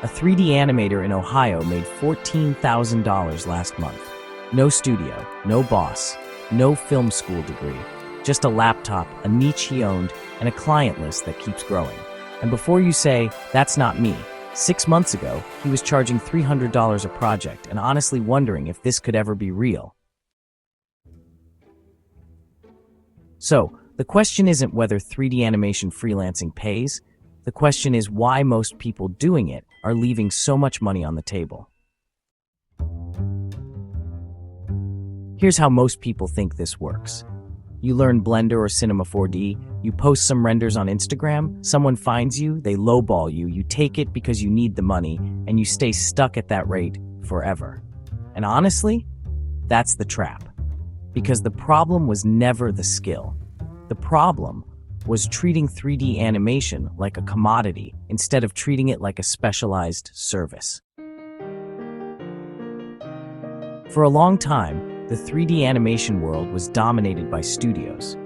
A 3D animator in Ohio made $14,000 last month. No studio, no boss, no film school degree, just a laptop, a niche he owned, and a client list that keeps growing. And before you say, "That's not me," 6 months ago, he was charging $300 a project and honestly wondering if this could ever be real. So, the question isn't whether 3D animation freelancing pays. The question is why most people doing it are leaving so much money on the table. Here's how most people think this works. You learn Blender or Cinema 4D, you post some renders on Instagram, someone finds you, they lowball you, you take it because you need the money, and you stay stuck at that rate forever. And honestly, that's the trap. Because the problem was never the skill. The problem was treating 3D animation like a commodity instead of treating it like a specialized service. For a long time, the 3D animation world was dominated by studios.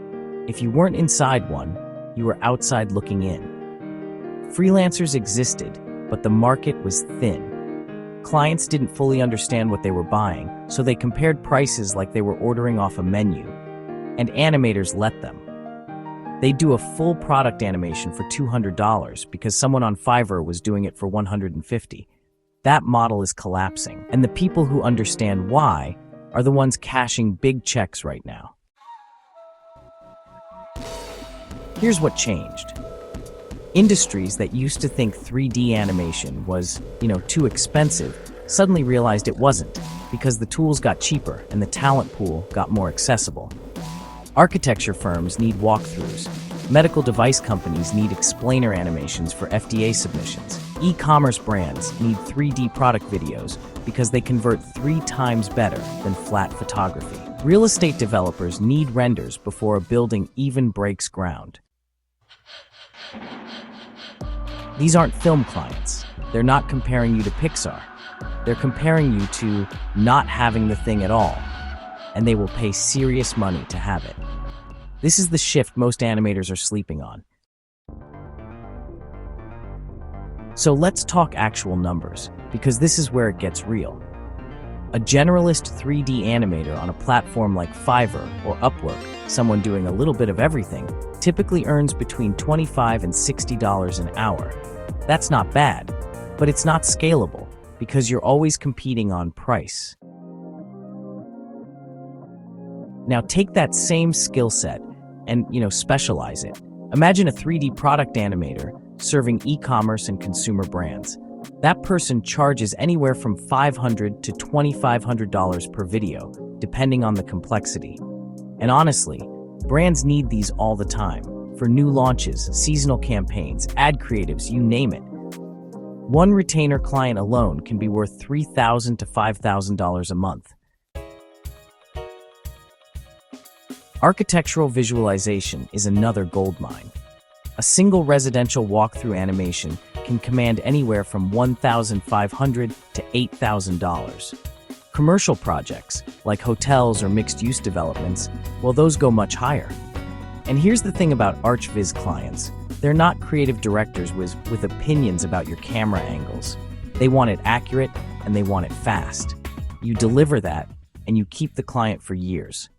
If you weren't inside one, you were outside looking in. Freelancers existed, but the market was thin. Clients didn't fully understand what they were buying, so they compared prices like they were ordering off a menu. And animators let them. They'd do a full product animation for $200 because someone on Fiverr was doing it for $150. That model is collapsing, and the people who understand why are the ones cashing big checks right now. Here's what changed. Industries that used to think 3D animation was, too expensive, suddenly realized it wasn't, because the tools got cheaper and the talent pool got more accessible. Architecture firms need walkthroughs. Medical device companies need explainer animations for FDA submissions. E-commerce brands need 3D product videos because they convert 3 times better than flat photography. Real estate developers need renders before a building even breaks ground. These aren't film clients. They're not comparing you to Pixar. They're comparing you to not having the thing at all, and they will pay serious money to have it. This is the shift most animators are sleeping on. So let's talk actual numbers, because this is where it gets real. A generalist 3D animator on a platform like Fiverr or Upwork, someone doing a little bit of everything, typically earns between $25 and $60 an hour. That's not bad, but it's not scalable because you're always competing on price. Now take that same skill set and, specialize it. Imagine a 3D product animator serving e-commerce and consumer brands. That person charges anywhere from $500 to $2,500 per video, depending on the complexity. And honestly, brands need these all the time, for new launches, seasonal campaigns, ad creatives, you name it. One retainer client alone can be worth $3,000 to $5,000 a month. Architectural visualization is another goldmine. A single residential walkthrough animation can command anywhere from $1,500 to $8,000. Commercial projects, like hotels or mixed-use developments, well, those go much higher. And here's the thing about ArchViz clients. They're not creative directors with opinions about your camera angles. They want it accurate, and they want it fast. You deliver that, and you keep the client for years.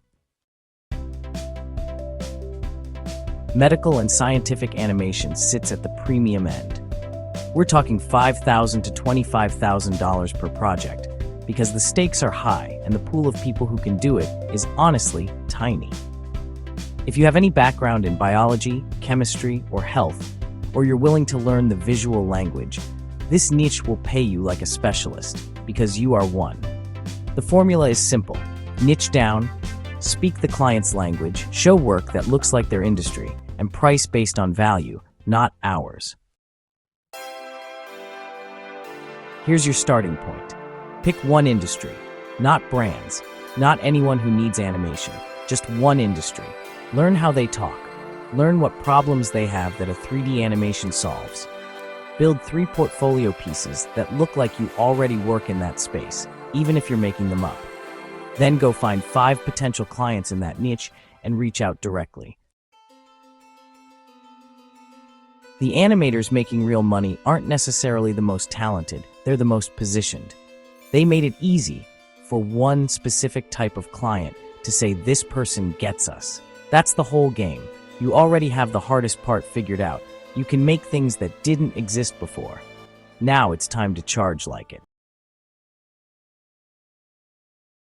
Medical and scientific animation sits at the premium end. We're talking $5,000 to $25,000 per project because the stakes are high and the pool of people who can do it is honestly tiny. If you have any background in biology, chemistry, or health, or you're willing to learn the visual language, this niche will pay you like a specialist because you are one. The formula is simple. Niche down, speak the client's language, show work that looks like their industry, and price based on value, not hours. Here's your starting point. Pick one industry, not brands, not anyone who needs animation, just one industry. Learn how they talk. Learn what problems they have that a 3D animation solves. Build 3 portfolio pieces that look like you already work in that space, even if you're making them up. Then go find 5 potential clients in that niche and reach out directly. The animators making real money aren't necessarily the most talented, they're the most positioned. They made it easy for one specific type of client to say this person gets us. That's the whole game. You already have the hardest part figured out. You can make things that didn't exist before. Now it's time to charge like it.